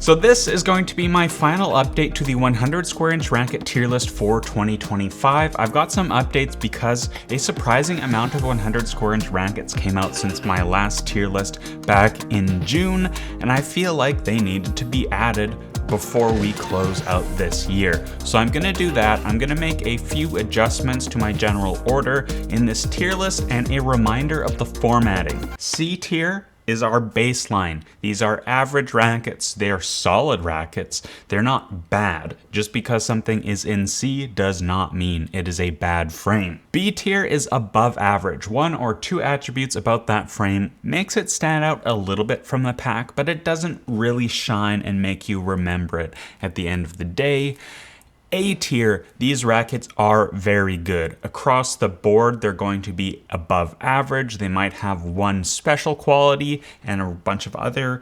So this is going to be my final update to the 100 square inch racket tier list for 2025. I've got some updates because a surprising amount of 100 square inch rackets came out since my last tier list back in June, and I feel like they needed to be added before we close out this year. So I'm gonna do that. I'm gonna make a few adjustments to my general order in this tier list and a reminder of the formatting. C tier is our baseline. These are average rackets. They are solid rackets. They're not bad. Just because something is in C does not mean it is a bad frame. B tier is above average. One or two attributes about that frame makes it stand out a little bit from the pack, but it doesn't really shine and make you remember it at the end of the day. A tier, these rackets are very good. Across the board, they're going to be above average. They might have one special quality and a bunch of other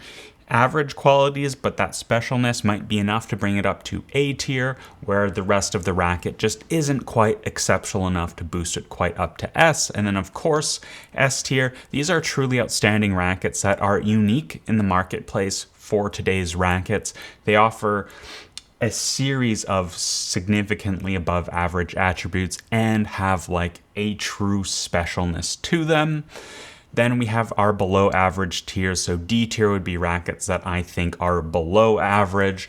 average qualities, but that specialness might be enough to bring it up to A tier, where the rest of the racket just isn't quite exceptional enough to boost it quite up to S. And then of course, S tier, these are truly outstanding rackets that are unique in the marketplace for today's rackets. They offer a series of significantly above average attributes and have like a true specialness to them. Then we have our below average tiers. So D tier would be rackets that I think are below average.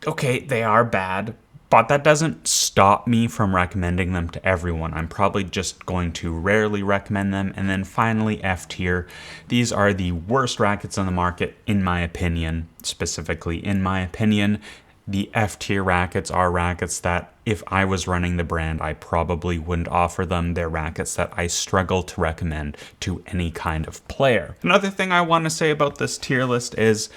Okay, they are bad, but that doesn't stop me from recommending them to everyone. I'm probably just going to rarely recommend them. And then finally, F tier. These are the worst rackets on the market, in my opinion. Specifically, in my opinion, the F tier rackets are rackets that if I was running the brand, I probably wouldn't offer them. They're rackets that I struggle to recommend to any kind of player. Another thing I want to say about this tier list is,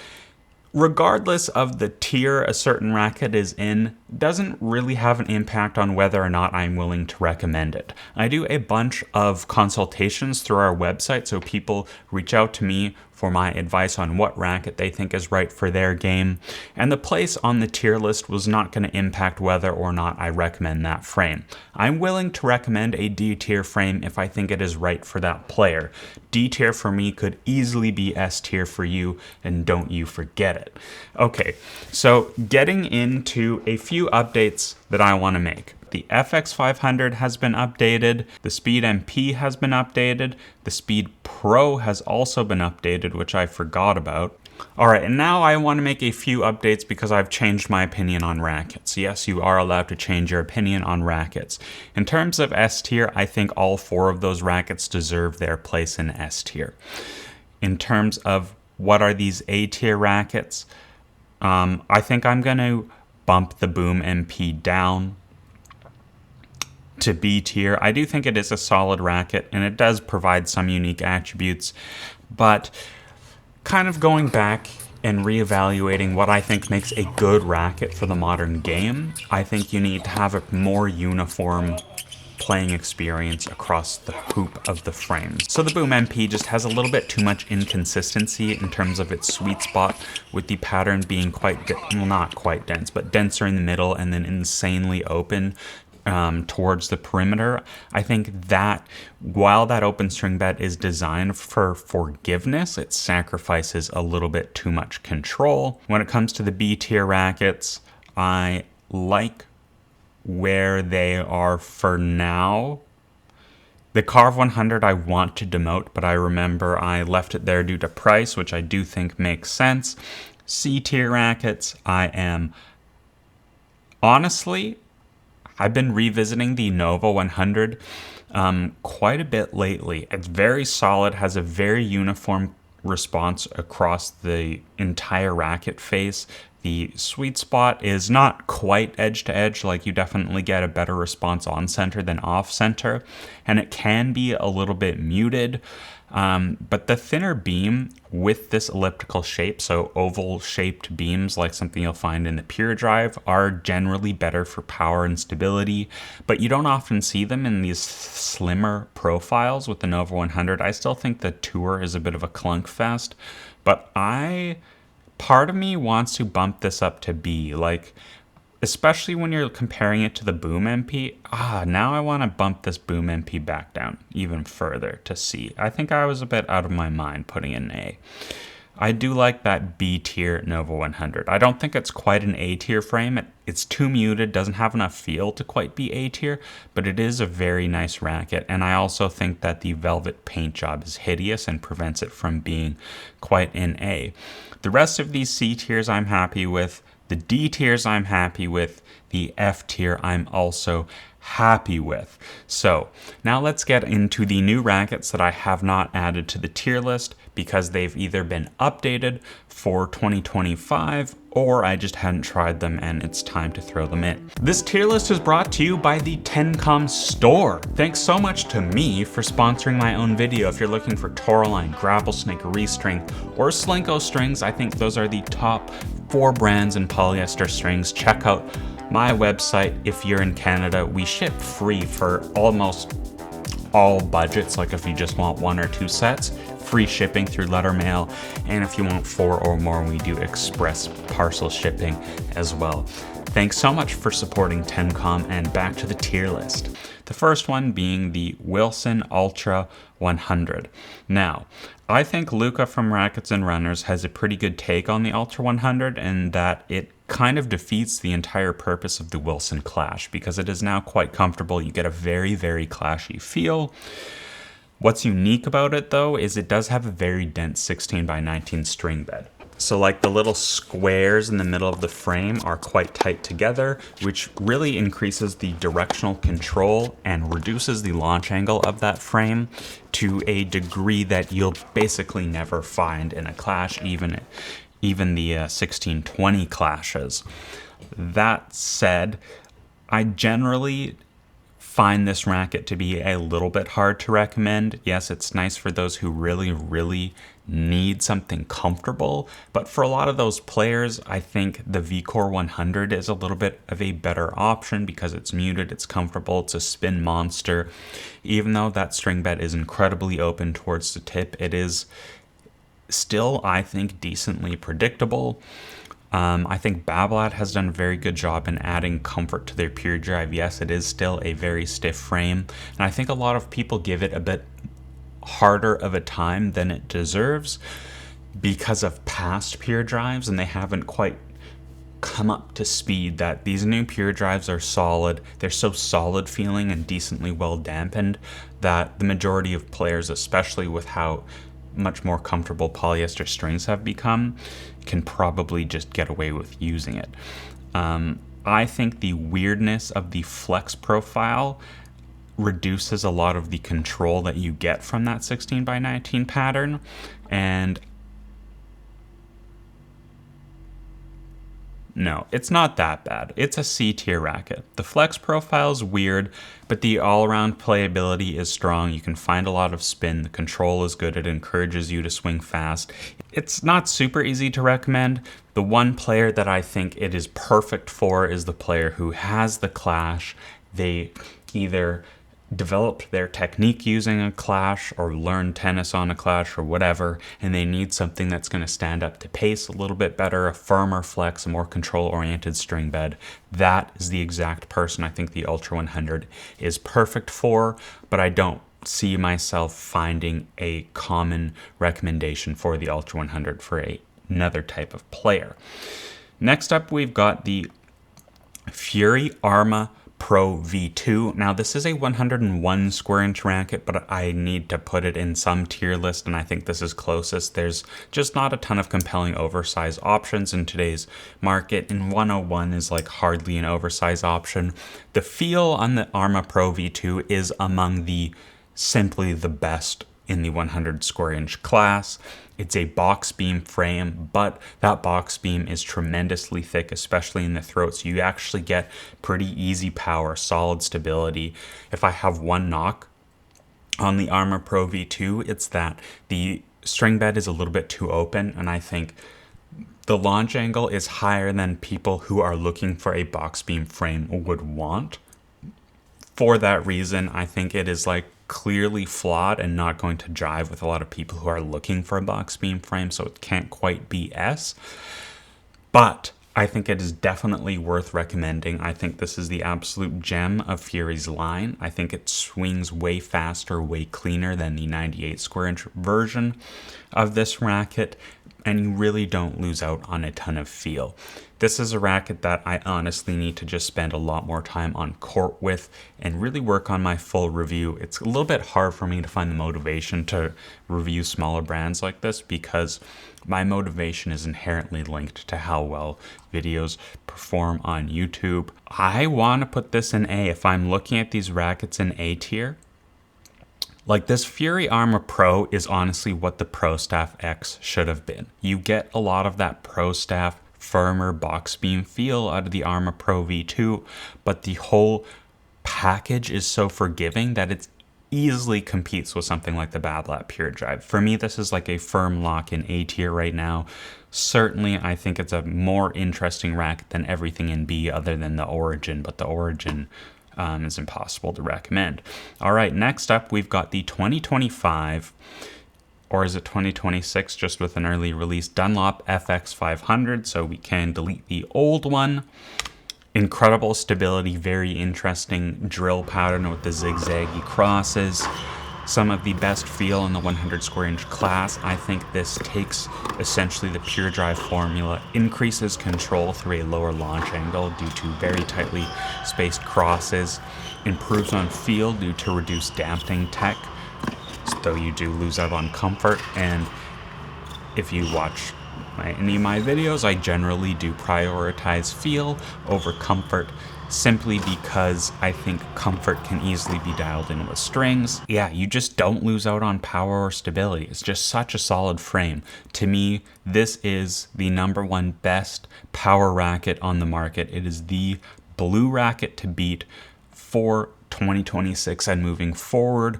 regardless of the tier a certain racket is in, doesn't really have an impact on whether or not I'm willing to recommend it. I do a bunch of consultations through our website, so people reach out to me for my advice on what racket they think is right for their game, and the place on the tier list was not going to impact whether or not I recommend that frame. I'm willing to recommend a D tier frame if I think it is right for that player. D tier for me could easily be S tier for you, and don't you forget it. Okay, so getting into a few updates that I want to make. The FX500 has been updated, the Speed MP has been updated, the Speed Pro has also been updated, which I forgot about. Alright, and now I want to make a few updates because I've changed my opinion on rackets. Yes, you are allowed to change your opinion on rackets. In terms of S tier, I think all four of those rackets deserve their place in S tier. In terms of what are these A tier rackets, I think I'm going to bump the Boom MP down to B tier. I do think it is a solid racket and it does provide some unique attributes, but kind of going back and reevaluating what I think makes a good racket for the modern game, I think you need to have a more uniform playing experience across the hoop of the frames. So the Boom MP just has a little bit too much inconsistency in terms of its sweet spot, with the pattern being quite, well, not quite dense, but denser in the middle and then insanely open towards the perimeter. I think that while that open string bet is designed for forgiveness, it sacrifices a little bit too much control. When it comes to the B tier rackets, I like where they are for now. The Carve 100 I want to demote, but I remember I left it there due to price, which I do think makes sense. C tier rackets, honestly, I've been revisiting the Nova 100 quite a bit lately. It's very solid, has a very uniform response across the entire racket face. The sweet spot is not quite edge to edge, like you definitely get a better response on center than off center, and it can be a little bit muted. But the thinner beam with this elliptical shape, so oval shaped beams like something you'll find in the Pure Drive, are generally better for power and stability, but you don't often see them in these slimmer profiles with the Nova 100. I still think the Tour is a bit of a clunk fest, but part of me wants to bump this up to B, like, especially when you're comparing it to the Boom MP. Now I want to bump this Boom MP back down even further to C. I think I was a bit out of my mind putting in A. I do like that B tier Nova 100. I don't think it's quite an A tier frame. It's too muted, doesn't have enough feel to quite be A tier, but it is a very nice racket. And I also think that the velvet paint job is hideous and prevents it from being quite an A. The rest of these C tiers I'm happy with. The D tiers I'm happy with. The F tier I'm also happy with. So now let's get into the new rackets that I have not added to the tier list because they've either been updated for 2025 or I just hadn't tried them and it's time to throw them in. This tier list is brought to you by the TennCom store. Thanks so much to me for sponsoring my own video. If you're looking for Tourmaline, Grapple Snake, Restring, or Solinco strings, I think those are the top 4 brands in polyester strings. Check out my website if you're in Canada. We ship free for almost all budgets, like if you just want 1 or 2 sets, free shipping through letter mail, and if you want 4 or more, we do express parcel shipping as well. Thanks so much for supporting TennCom, and back to the tier list. The first one being the Wilson Ultra 100. Now, I think Luca from Rackets and Runners has a pretty good take on the Ultra 100 in that it kind of defeats the entire purpose of the Wilson Clash because it is now quite comfortable. You get a very, very clashy feel. What's unique about it though is it does have a very dense 16x19 string bed. So like the little squares in the middle of the frame are quite tight together, which really increases the directional control and reduces the launch angle of that frame to a degree that you'll basically never find in a Clash, even the 1620 Clashes. That said, I generally find this racket to be a little bit hard to recommend. Yes, it's nice for those who really, really need something comfortable, but for a lot of those players, I think the VCore 100 is a little bit of a better option because it's muted, it's comfortable, it's a spin monster. Even though that string bed is incredibly open towards the tip, it is still, I think, decently predictable. I think Babolat has done a very good job in adding comfort to their pure drive. Yes, it is still a very stiff frame, and I think a lot of people give it a bit harder of a time than it deserves because of past pure drives, and they haven't quite come up to speed that these new pure drives are solid. They're so solid feeling and decently well dampened that the majority of players, especially with how much more comfortable polyester strings have become, can probably just get away with using it. I think the weirdness of the flex profile reduces a lot of the control that you get from that 16x19 pattern, and no, it's not that bad. It's a C tier racket. The flex profile is weird, but the all-around playability is strong. You can find a lot of spin. The control is good. It encourages you to swing fast. It's not super easy to recommend. The one player that I think it is perfect for is the player who has the Clash. They either developed their technique using a Clash or learned tennis on a Clash or whatever, and they need something that's going to stand up to pace a little bit better, a firmer flex, a more control-oriented string bed. That is the exact person I think the Ultra 100 is perfect for, but I don't see myself finding a common recommendation for the Ultra 100 for another type of player. Next up, we've got the Fury Arma Pro V2. Now this is a 101 square inch racket, but I need to put it in some tier list, and I think this is closest. There's just not a ton of compelling oversized options in today's market, and 101 is like hardly an oversized option. The feel on the Arma Pro V2 is among simply the best in the 100 square inch class. It's a box beam frame, but that box beam is tremendously thick, especially in the throat, so you actually get pretty easy power, solid stability. If I have one knock on the Arma Pro V2, it's that the string bed is a little bit too open, and I think the launch angle is higher than people who are looking for a box beam frame would want. For that reason, I think it is like clearly flawed and not going to jive with a lot of people who are looking for a box beam frame, so it can't quite be S. But I think it is definitely worth recommending. I think this is the absolute gem of Fury's line. I think it swings way faster, way cleaner than the 98 square inch version of this racket. and you really don't lose out on a ton of feel. This is a racket that I honestly need to just spend a lot more time on court with and really work on my full review. It's a little bit hard for me to find the motivation to review smaller brands like this because my motivation is inherently linked to how well videos perform on YouTube. I want to put this in A. If I'm looking at these rackets in A tier, like this Fury Armor Pro is honestly what the Pro Staff X should have been. You get a lot of that Pro Staff firmer box beam feel out of the Armor Pro V2, but the whole package is so forgiving that it easily competes with something like the Bad Lap Pure Drive. For me, this is like a firm lock in A tier right now. Certainly, I think it's a more interesting racket than everything in B other than the Origin, but the Origin is impossible to recommend. All right, next up, we've got the 2025, or is it 2026, just with an early release, Dunlop FX500, so we can delete the old one. Incredible stability, very interesting drill pattern with the zigzaggy crosses. Some of the best feel in the 100 square inch class. I think this takes essentially the Pure Drive formula, increases control through a lower launch angle due to very tightly spaced crosses, improves on feel due to reduced damping tech, though you do lose out on comfort. And if you watch any of my videos, I generally do prioritize feel over comfort, simply because I think comfort can easily be dialed in with strings. Yeah, you just don't lose out on power or stability. It's just such a solid frame. To me, this is the #1 best power racket on the market. It is the blue racket to beat for 2026 and moving forward.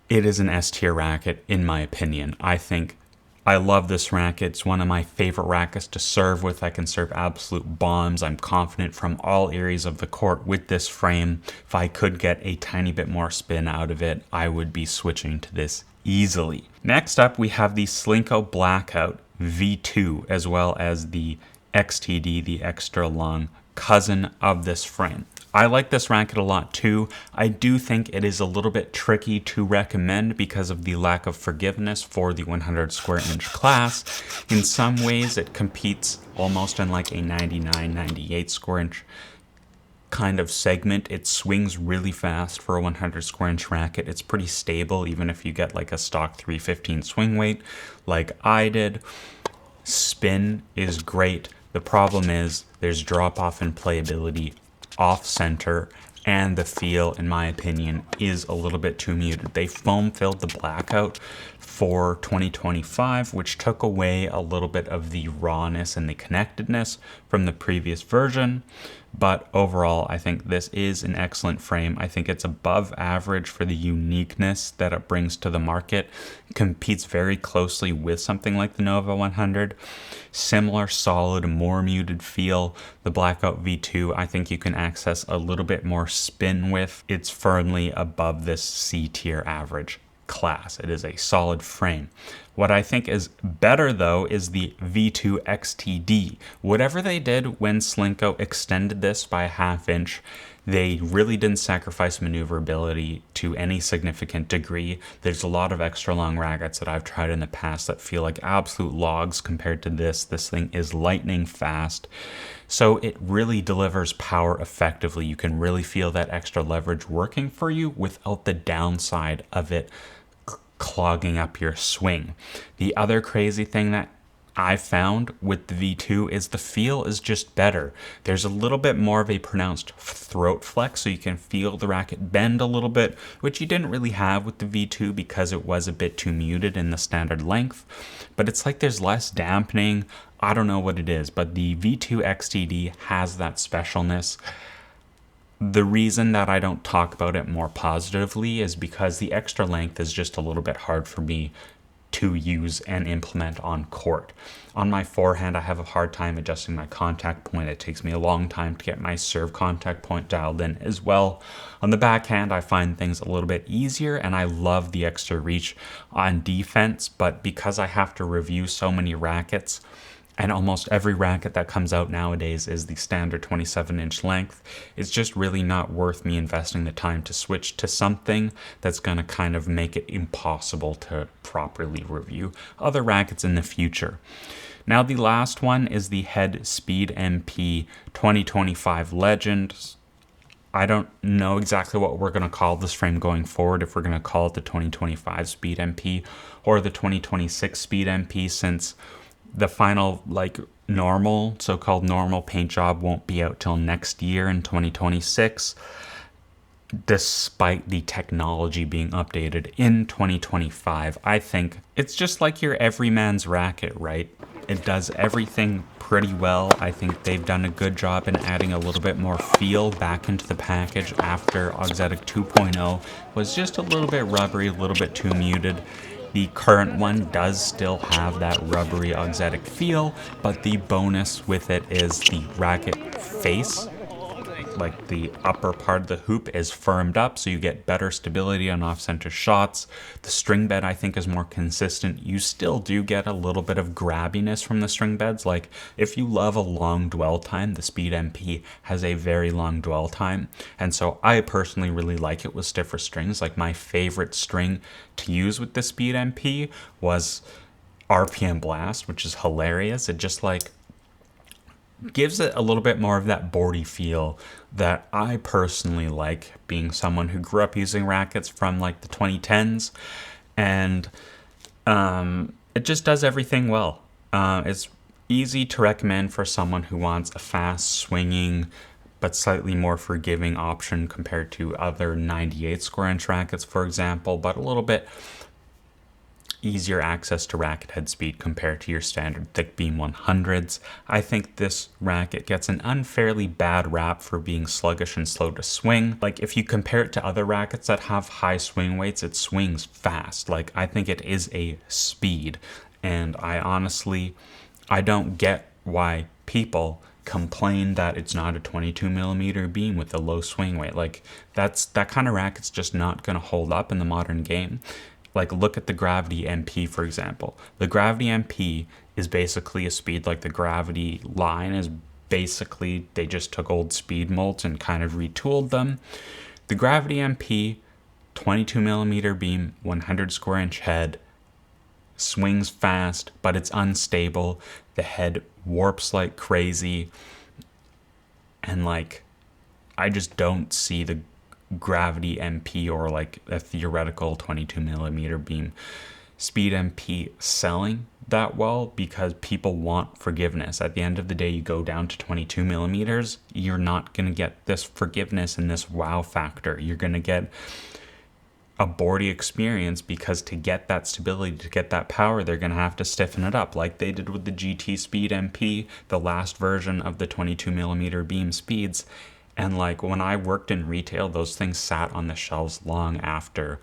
It is an S tier racket, in my opinion. I love this racket. It's one of my favorite rackets to serve with. I can serve absolute bombs. I'm confident from all areas of the court with this frame. If I could get a tiny bit more spin out of it, I would be switching to this easily. Next up, we have the Solinco Blackout V2, as well as the XTD, the extra long cousin of this frame. I like this racket a lot too. I do think it is a little bit tricky to recommend because of the lack of forgiveness for the 100 square inch class. In some ways, it competes almost in like a 99, 98 square inch kind of segment. It swings really fast for a 100 square inch racket. It's pretty stable even if you get like a stock 315 swing weight like I did. Spin is great. The problem is there's drop off in playability off center, and the feel, in my opinion, is a little bit too muted. They foam filled the Blackout for 2025, which took away a little bit of the rawness and the connectedness from the previous version. But overall, I think this is an excellent frame. I think it's above average for the uniqueness that it brings to the market. It competes very closely with something like the Nova 100. Similar, solid, more muted feel. The Blackout V2, I think you can access a little bit more spin with. It's firmly above this C tier average class. It is a solid frame. What I think is better though is the V2 XTD. Whatever they did when Solinco extended this by a ½ inch, they really didn't sacrifice maneuverability to any significant degree. There's a lot of extra long rackets that I've tried in the past that feel like absolute logs compared to this. This thing is lightning fast. So it really delivers power effectively. You can really feel that extra leverage working for you without the downside of it clogging up your swing. The other crazy thing that I found with the V2 is the feel is just better. There's a little bit more of a pronounced throat flex, so you can feel the racket bend a little bit, which you didn't really have with the V2 because it was a bit too muted in the standard length. But it's like there's less dampening. I don't know what it is, but the V2 XTD has that specialness. The reason that I don't talk about it more positively is because the extra length is just a little bit hard for me to use and implement on court. On my forehand, I have a hard time adjusting my contact point. It takes me a long time to get my serve contact point dialed in as well. On the backhand, I find things a little bit easier, and I love the extra reach on defense, but because I have to review so many rackets, and almost every racket that comes out nowadays is the standard 27-inch length. It's just really not worth me investing the time to switch to something that's going to kind of make it impossible to properly review other rackets in the future. Now the last one is the Head Speed MP 2025 Legend. I don't know exactly what we're going to call this frame going forward, if we're going to call it the 2025 Speed MP or the 2026 Speed MP, since the final so-called normal paint job won't be out till next year in 2026, despite the technology being updated in 2025. I think it's just like your everyman's racket, right? It does everything pretty well. I think they've done a good job in adding a little bit more feel back into the package after Auxetic 2.0 was just a little bit rubbery, a little bit too muted. The current one does still have that rubbery Auxetic feel, but the bonus with it is the racket face. Like the upper part of the hoop is firmed up, so you get better stability on off-center shots. The string bed, I think, is more consistent. You still do get a little bit of grabbiness from the string beds. Like, if you love a long dwell time, the Speed MP has a very long dwell time. And so I personally really like it with stiffer strings. Like, my favorite string to use with the Speed MP was RPM Blast, which is hilarious. It just gives it a little bit more of that boardy feel that I personally like, being someone who grew up using rackets from the 2010s, and it just does everything well. It's easy to recommend for someone who wants a fast swinging but slightly more forgiving option compared to other 98 square inch rackets, for example, but a little bit easier access to racket head speed compared to your standard thick beam 100s. I think this racket gets an unfairly bad rap for being sluggish and slow to swing. Like, if you compare it to other rackets that have high swing weights, it swings fast. Like, I think it is a speed, and I don't get why people complain that it's not a 22 millimeter beam with a low swing weight. Like, that kind of racket's just not going to hold up in the modern game. Like, look at the Gravity MP, for example. The Gravity MP is basically a speed like the Gravity line is basically, they just took old speed molds and kind of retooled them. The Gravity MP, 22 millimeter beam, 100 square inch head, swings fast, but it's unstable. The head warps like crazy. And I just don't see the Gravity MP or a theoretical 22 millimeter beam Speed MP selling that well, because people want forgiveness. At the end of the day, you go down to 22 millimeters, you're not going to get this forgiveness and this wow factor. You're going to get a boardy experience, because to get that stability, to get that power, they're going to have to stiffen it up like they did with the GT Speed MP, the last version of the 22 millimeter beam speeds. And when I worked in retail, those things sat on the shelves long after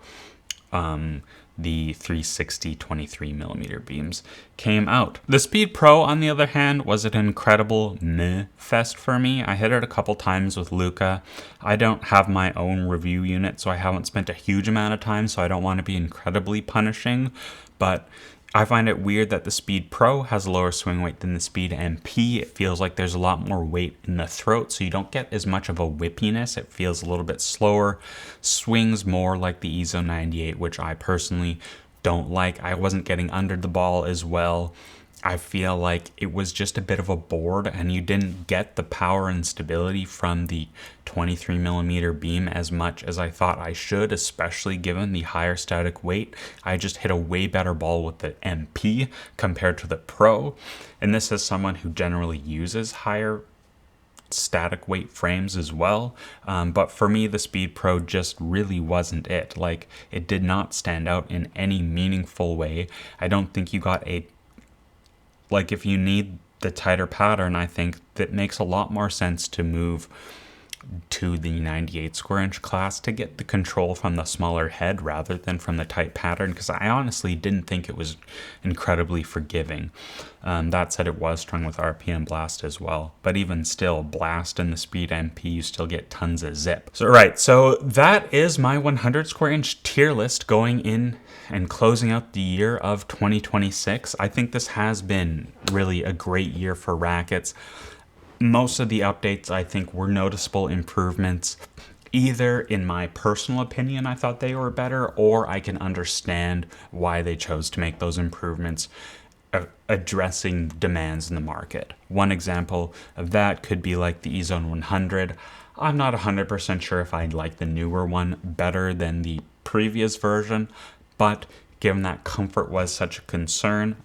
the 360 23 millimeter beams came out. The Speed Pro, on the other hand, was an incredible meh fest for me. I hit it a couple times with Luca. I don't have my own review unit, so I haven't spent a huge amount of time, so I don't want to be incredibly punishing, but I find it weird that the Speed Pro has a lower swing weight than the Speed MP. It feels like there's a lot more weight in the throat, so you don't get as much of a whippiness. It feels a little bit slower, swings more like the EZO 98, which I personally don't like. I wasn't getting under the ball as well. I feel like it was just a bit of a board, and you didn't get the power and stability from the 23 millimeter beam as much as I thought I should, especially given the higher static weight. I just hit a way better ball with the MP compared to the Pro, and this is someone who generally uses higher static weight frames as well, but for me, the Speed Pro just really wasn't it. It did not stand out in any meaningful way. I don't think you got if you need the tighter pattern, I think that makes a lot more sense to move to the 98 square inch class to get the control from the smaller head rather than from the tight pattern, because I honestly didn't think it was incredibly forgiving. That said, it was strung with RPM Blast as well, but even still, Blast and the Speed MP, you still get tons of zip. So that is my 100 square inch tier list going in and closing out the year of 2026. I think this has been really a great year for rackets. Most of the updates, I think, were noticeable improvements. Either, in my personal opinion, I thought they were better, or I can understand why they chose to make those improvements, addressing demands in the market. One example of that could be like the E-Zone 100. I'm not 100% sure if I'd like the newer one better than the previous version, but given that comfort was such a concern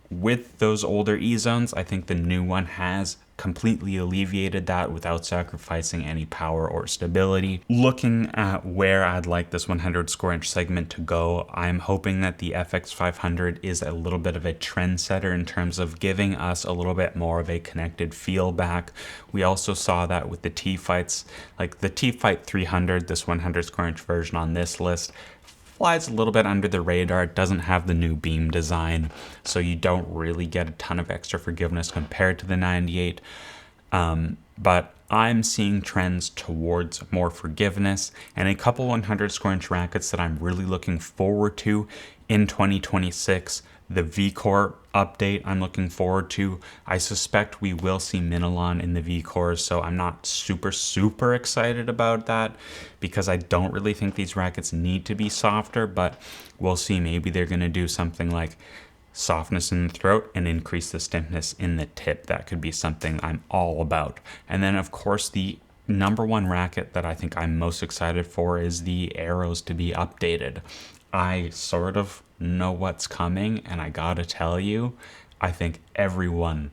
with those older E-Zones, I think the new one has completely alleviated that without sacrificing any power or stability. Looking at where I'd like this 100 square inch segment to go, I'm hoping that the FX500 is a little bit of a trendsetter in terms of giving us a little bit more of a connected feel back. We also saw that with the T-Fights, like the T-Fight 300, this 100 square inch version on this list, flies a little bit under the radar. It doesn't have the new beam design, so you don't really get a ton of extra forgiveness compared to the 98. But I'm seeing trends towards more forgiveness, and a couple 100 square inch rackets that I'm really looking forward to in 2026. The V-Core update I'm looking forward to. I suspect we will see Minilon in the V-Cores, so I'm not super excited about that because I don't really think these rackets need to be softer, but we'll see. Maybe they're going to do something like softness in the throat and increase the stiffness in the tip. That could be something I'm all about. And then, of course, the number one racket that I think I'm most excited for is the arrows to be updated. I sort of know what's coming, and I gotta tell you, I think everyone